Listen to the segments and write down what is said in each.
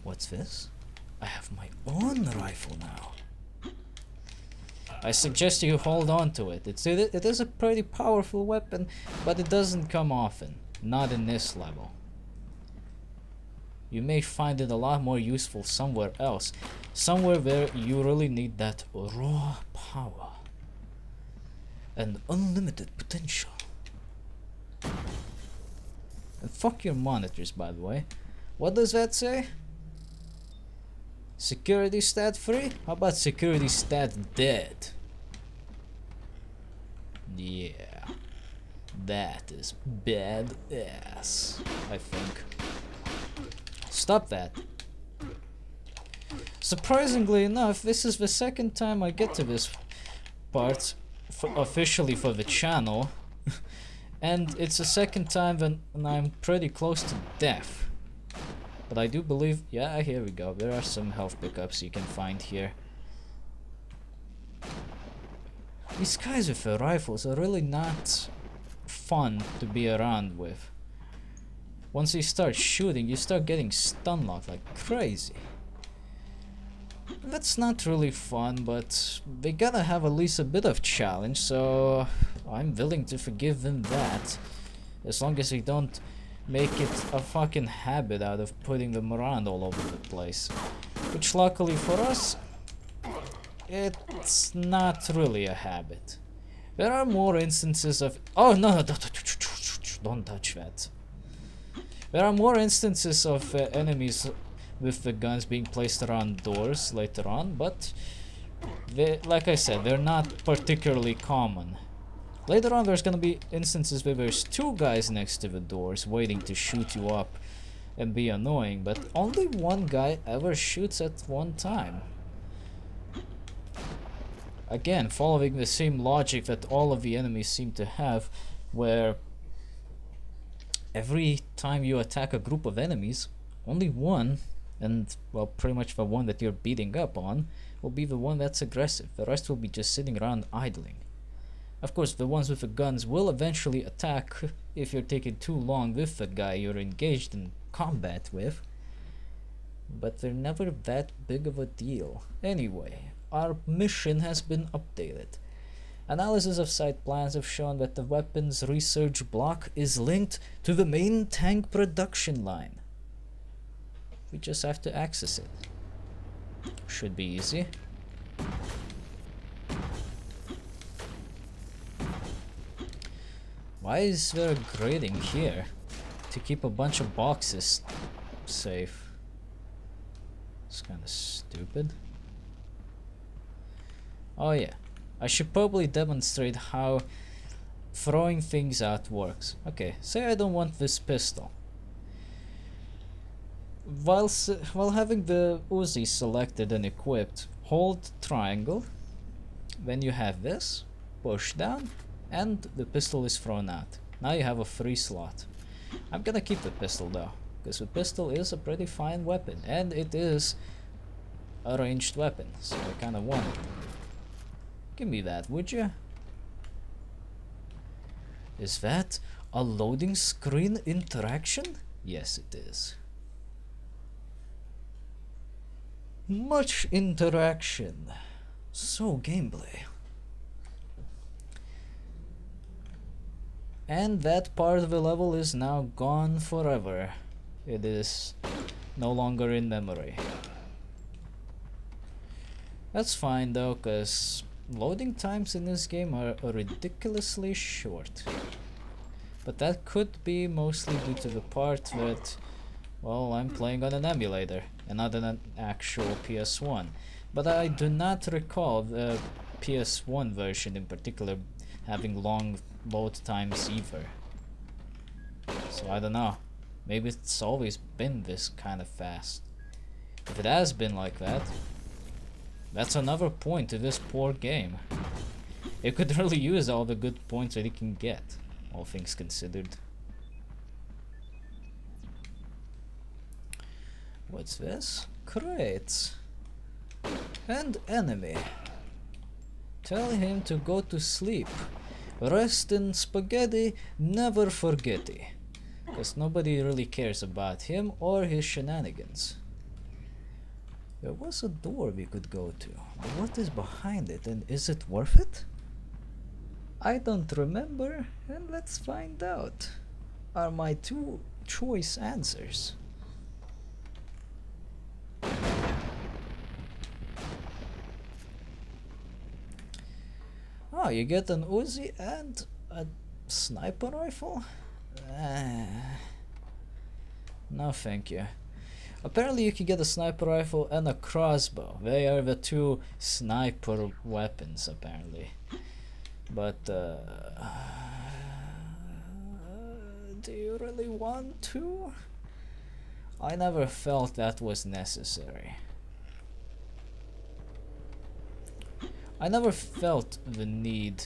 What's this? I have my own rifle now. I suggest you hold on to it. It is a pretty powerful weapon, but it doesn't come often. Not in this level. You may find it a lot more useful somewhere else. Somewhere where you really need that raw power. And unlimited potential. And fuck your monitors, by the way. What does that say? Security stat free? How about security stat dead? Yeah. That is badass, I think. Stop that. Surprisingly enough, this is the second time I get to this part officially for the channel. And it's the second time when I'm pretty close to death. But I do believe, yeah, here we go. There are some health pickups you can find here. These guys with the rifles are really not fun to be around with. Once you start shooting, you start getting stun locked like crazy. That's not really fun, but they gotta have at least a bit of challenge, so I'm willing to forgive them that. As long as they don't make it a fucking habit out of putting them around all over the place. Which luckily for us, it's not really a habit. There are more instances of... Oh no, don't touch that. There are more instances of enemies with the guns being placed around doors later on, but they, like I said, they're not particularly common. Later on there's gonna be instances where there's two guys next to the doors waiting to shoot you up and be annoying, but only one guy ever shoots at one time. Again, following the same logic that all of the enemies seem to have, where every time you attack a group of enemies, only one, and well pretty much the one that you're beating up on, will be the one that's aggressive. The rest will be just sitting around idling. Of course, the ones with the guns will eventually attack if you're taking too long with the guy you're engaged in combat with, but they're never that big of a deal. Anyway, our mission has been updated. Analysis of site plans have shown that the weapons research block is linked to the main tank production line. We just have to access it. Should be easy. Why is there a grating here to keep a bunch of boxes safe? It's kind of stupid. Oh yeah, I should probably demonstrate how throwing things out works. Okay, say I don't want this pistol. While having the Uzi selected and equipped, hold triangle. When you have this, push down, and the pistol is thrown out. Now you have a free slot. I'm gonna keep the pistol though, because the pistol is a pretty fine weapon, and it is a ranged weapon, so I kinda want it. Give me that, would you? Is that a loading screen interaction? Yes, it is. Much interaction. So gameplay. And that part of the level is now gone forever. It is no longer in memory. That's fine though, cause loading times in this game are ridiculously short. But that could be mostly due to the part that, well, I'm playing on an emulator and not on an actual PS1. But I do not recall the PS1 version in particular having long load times either. So I don't know. Maybe it's always been this kind of fast. If it has been like that, that's another point to this poor game. It could really use all the good points that it can get, all things considered. What's this? Crates. And enemy. Tell him to go to sleep. Rest in spaghetti, never forgetty. Because nobody really cares about him or his shenanigans. There was a door we could go to, but what is behind it, and is it worth it? I don't remember, and let's find out. Are my two choice answers. Oh, you get an Uzi and a sniper rifle? No thank you. Apparently you can get a sniper rifle and a crossbow. They are the two sniper weapons apparently. But do you really want to? I never felt that was necessary. I never felt the need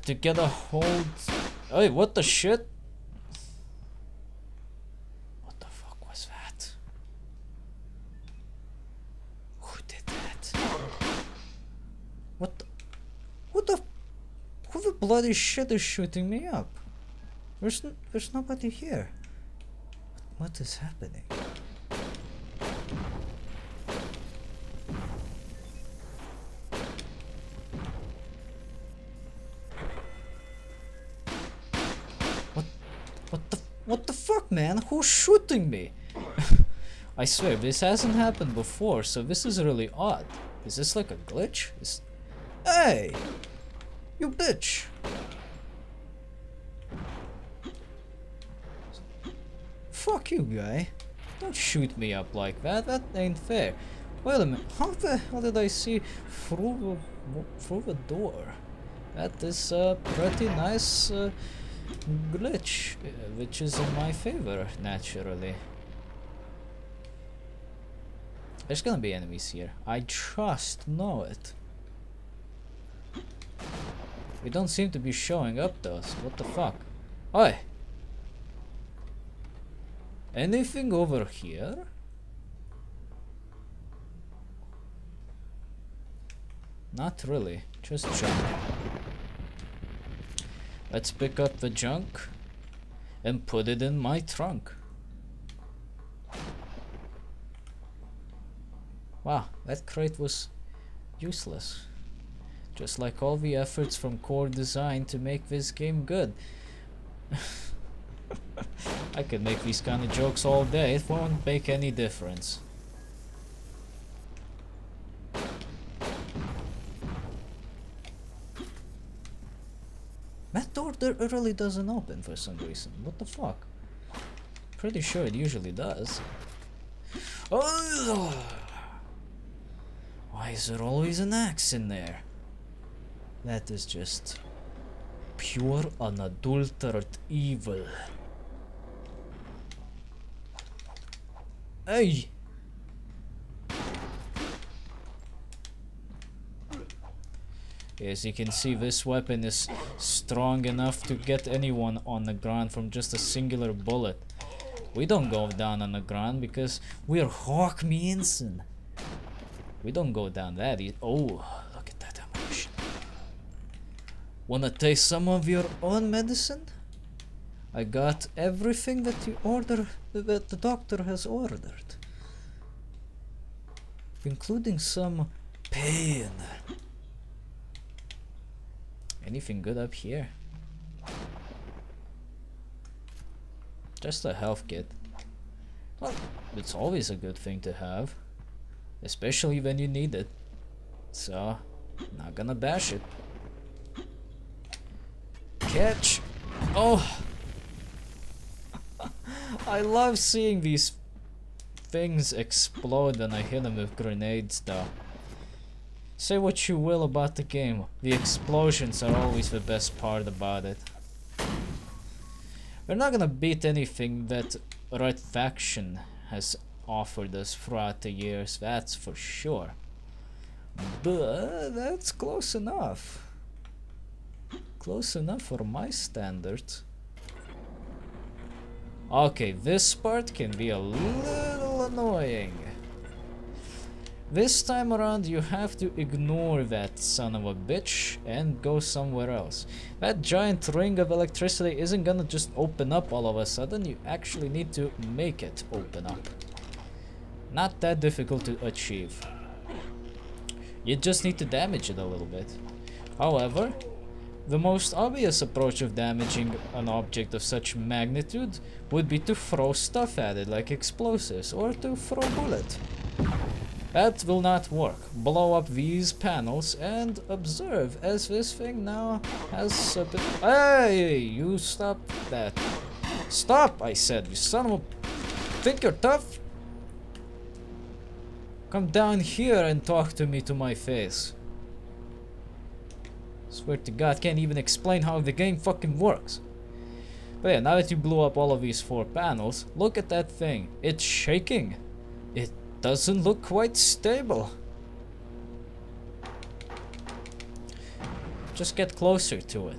to get a hold. Hey, what the shit? What the fuck was that? Who did that? What the? Who the bloody shit is shooting me up? There's nobody here. What is happening? What the fuck, man? Who's shooting me? I swear, this hasn't happened before, so this is really odd. Is this like a glitch? Hey! You bitch! Fuck you, guy. Don't shoot me up like that. That ain't fair. Wait a minute. How the hell did I see through the door? That is a pretty nice glitch, which is in my favor, naturally. There's gonna be enemies here. I just know it. We don't seem to be showing up though, so what the fuck? Oi! Anything over here? Not really, just junk. Let's pick up the junk and put it in my trunk. Wow, that crate was useless. Just like all the efforts from Core Design to make this game good. I could make these kind of jokes all day, it won't make any difference. That door really doesn't open for some reason. What the fuck? Pretty sure it usually does. Oh! Why is there always an axe in there? That is just pure unadulterated evil. Hey! As you can see, this weapon is strong enough to get anyone on the ground from just a singular bullet. We don't go down on the ground because we're Hawk Meanson. We don't go down that easy. Oh, look at that ammunition. Wanna taste some of your own medicine? I got everything that that the doctor has ordered, including some pain. Anything good up here? Just a health kit. Well, it's always a good thing to have, especially when you need it. So, not gonna bash it. Catch! Oh! I love seeing these things explode when I hit them with grenades though. Say what you will about the game, the explosions are always the best part about it. We're not gonna beat anything that Red Faction has offered us throughout the years, that's for sure. But that's close enough. Close enough for my standards. Okay, this part can be a little annoying. This time around you have to ignore that son of a bitch and go somewhere else. That giant ring of electricity isn't gonna just open up all of a sudden, you actually need to make it open up. Not that difficult to achieve. You just need to damage it a little bit. However, the most obvious approach of damaging an object of such magnitude would be to throw stuff at it, like explosives, or to throw a bullet. That will not work. Blow up these panels and observe as this thing now has a bit. Hey, you stop that. Stop, I said, you son of a. Think you're tough? Come down here and talk to me to my face. Swear to God, can't even explain how the game fucking works. But yeah, now that you blew up all of these 4 panels, look at that thing. It's shaking. It doesn't look quite stable. Just get closer to it.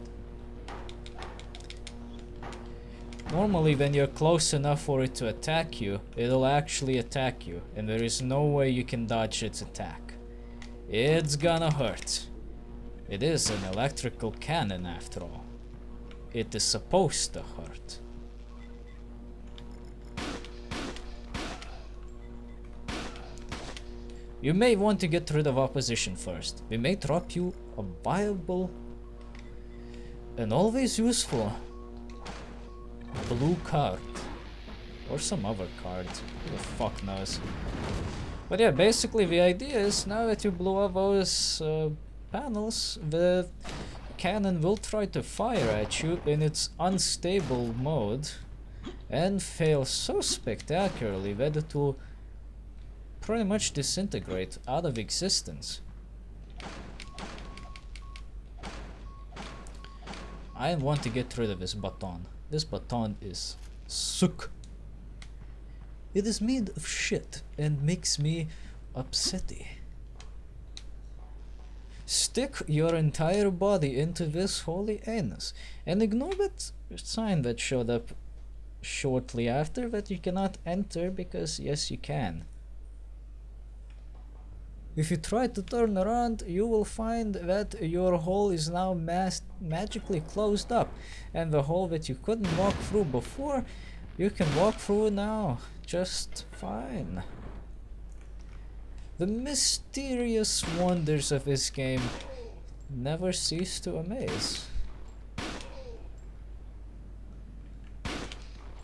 Normally when you're close enough for it to attack you, it'll actually attack you, and there is no way you can dodge its attack. It's gonna hurt. It is an electrical cannon after all. It is supposed to hurt. You may want to get rid of opposition first. We may drop you a viable and always useful blue card. Or some other card. Who the fuck knows. But yeah, basically the idea is now that you blew up those panels, the cannon will try to fire at you in its unstable mode and fail so spectacularly that it will pretty much disintegrate out of existence. I want to get rid of this baton. This baton is suck. It is made of shit and makes me upsetty. Stick your entire body into this holy anus and ignore that sign that showed up shortly after that you cannot enter, because yes you can. If you try to turn around, you will find that your hole is now magically closed up, and the hole that you couldn't walk through before, you can walk through now just fine. The mysterious wonders of this game never cease to amaze.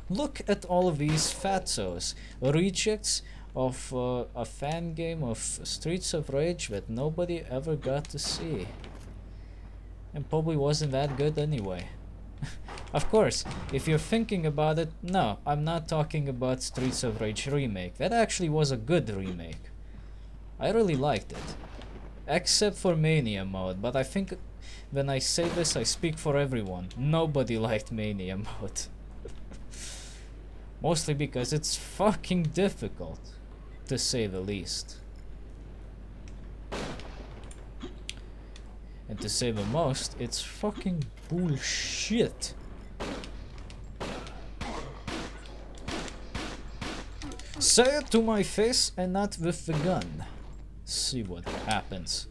Look at all of these fatzos, rejects of a fan game of Streets of Rage that nobody ever got to see. And probably wasn't that good anyway. Of course, if you're thinking about it, no, I'm not talking about Streets of Rage remake. That actually was a good remake. I really liked it. Except for Mania mode, but I think when I say this I speak for everyone. Nobody liked Mania mode. Mostly because it's fucking difficult, to say the least. And to say the most, it's fucking bullshit. Say it to my face and not with the gun. See what happens.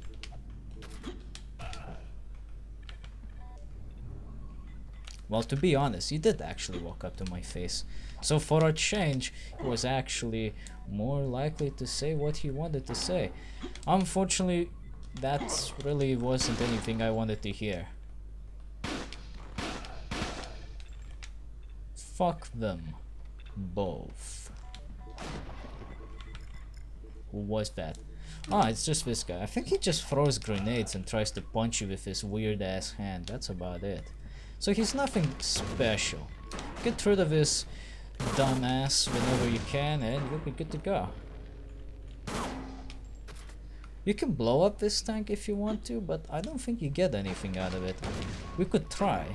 Well, to be honest, he did actually walk up to my face. So for a change, he was actually more likely to say what he wanted to say. Unfortunately, that really wasn't anything I wanted to hear. Fuck them both. Who was that? Ah, it's just this guy. I think he just throws grenades and tries to punch you with his weird ass hand. That's about it. So he's nothing special. Get rid of his dumbass whenever you can and you'll be good to go. You can blow up this tank if you want to, but I don't think you get anything out of it. We could try.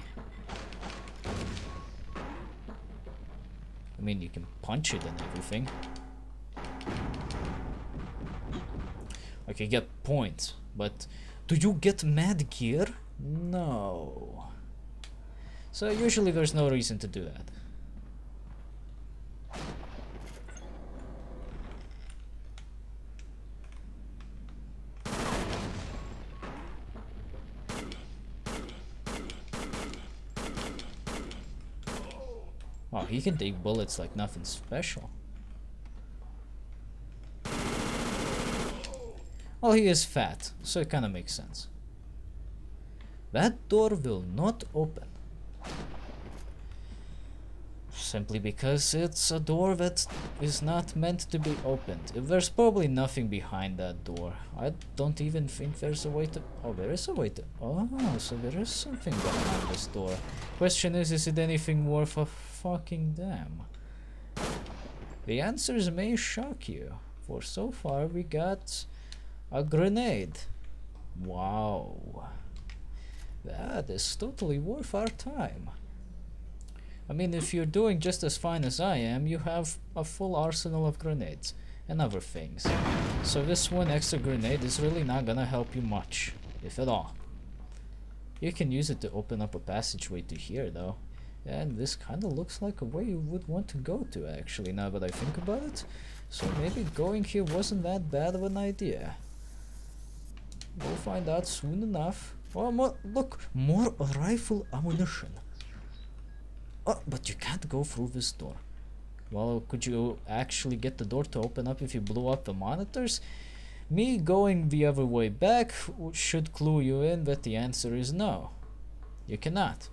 I mean, you can punch it and everything. Okay, get points, but do you get mad gear? No. So usually there's no reason to do that. Oh, he can take bullets like nothing special. Well, he is fat, so it kinda makes sense. That door will not open. Simply because it's a door that is not meant to be opened. There's probably nothing behind that door. I don't even think there's a way to... Oh, there is a way to... Oh, so there is something behind this door. Question is it anything worth a fucking damn? The answers may shock you, for so far we got a grenade. Wow. That is totally worth our time. I mean, if you're doing just as fine as I am, you have a full arsenal of grenades and other things. So this one extra grenade is really not gonna help you much, if at all. You can use it to open up a passageway to here though. And this kinda looks like a way you would want to go to actually, now that I think about it. So maybe going here wasn't that bad of an idea. We'll find out soon enough. Oh, look, more rifle ammunition. Oh, but you can't go through this door. Well, could you actually get the door to open up if you blew up the monitors? Me going the other way back should clue you in that the answer is no. You cannot.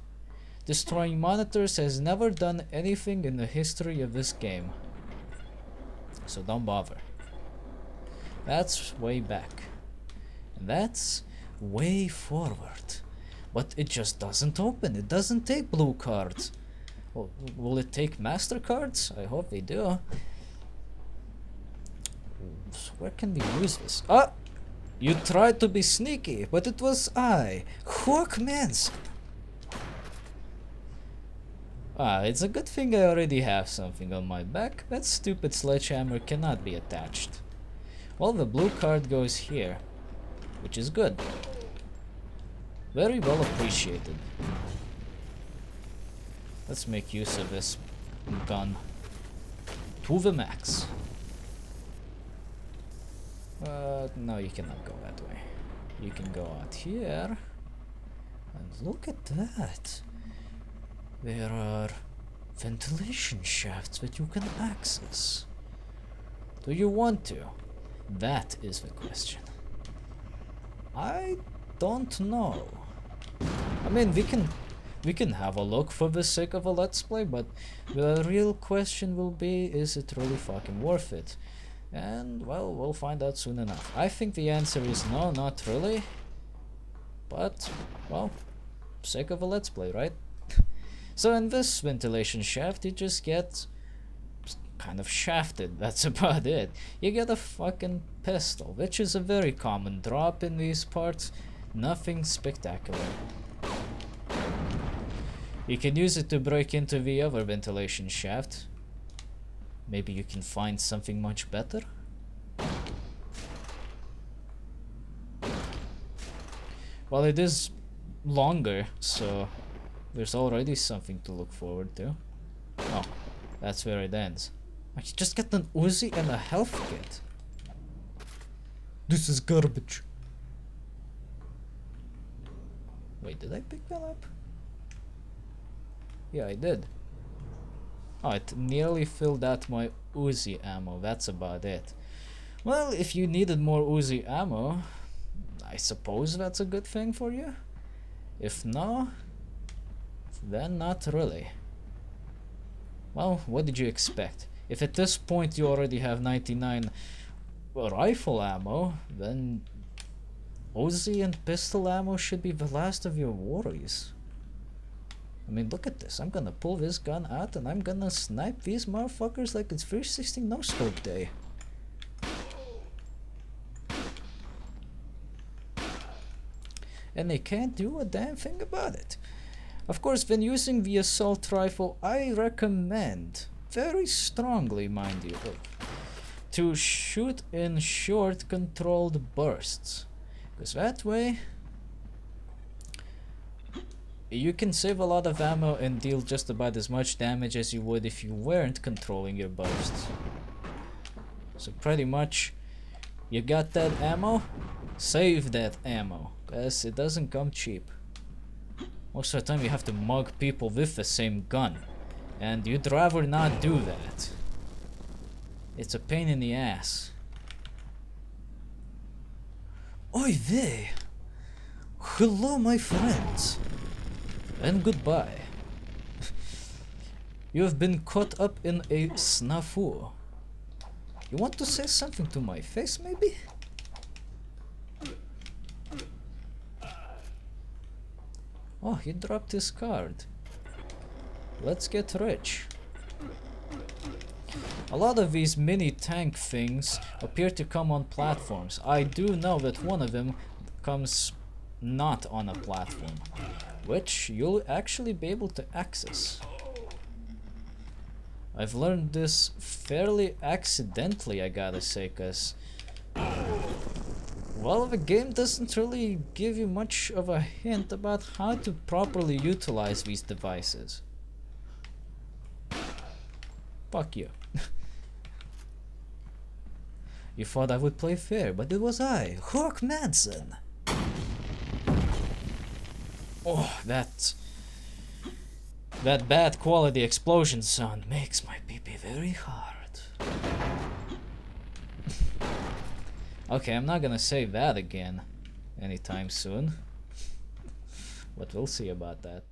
Destroying monitors has never done anything in the history of this game. So don't bother. That's way back. And that's way forward. But it just doesn't open. It doesn't take blue cards. Well, will it take MasterCards? I hope they do. So where can we use this? Ah! You tried to be sneaky, but it was I, Hawkmanson. Ah, it's a good thing I already have something on my back. That stupid sledgehammer cannot be attached. Well, the blue card goes here, which is good. Very well appreciated. Let's make use of this gun to the max. No, you cannot go that way. You can go out here. And look at that. There are ventilation shafts that you can access. Do you want to? That is the question. I don't know. I mean, we can have a look for the sake of a let's play, but the real question will be, is it really fucking worth it? And, well, we'll find out soon enough. I think the answer is no, not really. But, well, sake of a let's play, right? So in this ventilation shaft, you just get kind of shafted. That's about it. You get a fucking pistol, which is a very common drop in these parts. Nothing spectacular. You can use it to break into the other ventilation shaft. Maybe you can find something much better? Well, it is longer, so there's already something to look forward to. Oh, that's where it ends. I just got an Uzi and a health kit. This is garbage. Wait, did I pick that up? Yeah, I did. Oh, it nearly filled out my Uzi ammo. That's about it. Well, if you needed more Uzi ammo, I suppose that's a good thing for you. If no, then not really. Well, what did you expect? If at this point you already have 99 rifle ammo, then Uzi and pistol ammo should be the last of your worries. I mean, look at this. I'm gonna pull this gun out and I'm gonna snipe these motherfuckers like it's 316 no-scope day. And they can't do a damn thing about it. Of course, when using the assault rifle, I recommend, very strongly mind you, to shoot in short controlled bursts. Because that way, you can save a lot of ammo and deal just about as much damage as you would if you weren't controlling your bursts. So pretty much, you got that ammo, save that ammo, because it doesn't come cheap. Most of the time you have to mug people with the same gun, and you'd rather not do that. It's a pain in the ass. Oy vey! Hello, my friends! And goodbye. You have been caught up in a snafu. You want to say something to my face, maybe? Oh, he dropped his card. Let's get rich. A lot of these mini tank things appear to come on platforms. I do know that one of them comes not on a platform, which you'll actually be able to access. I've learned this fairly accidentally, I gotta say, cause well, the game doesn't really give you much of a hint about how to properly utilize these devices. Fuck you. You thought I would play fair, but it was I, Hawk Manson. Oh, that bad quality explosion sound makes my pee-pee very hard. Okay, I'm not gonna say that again anytime soon. But we'll see about that.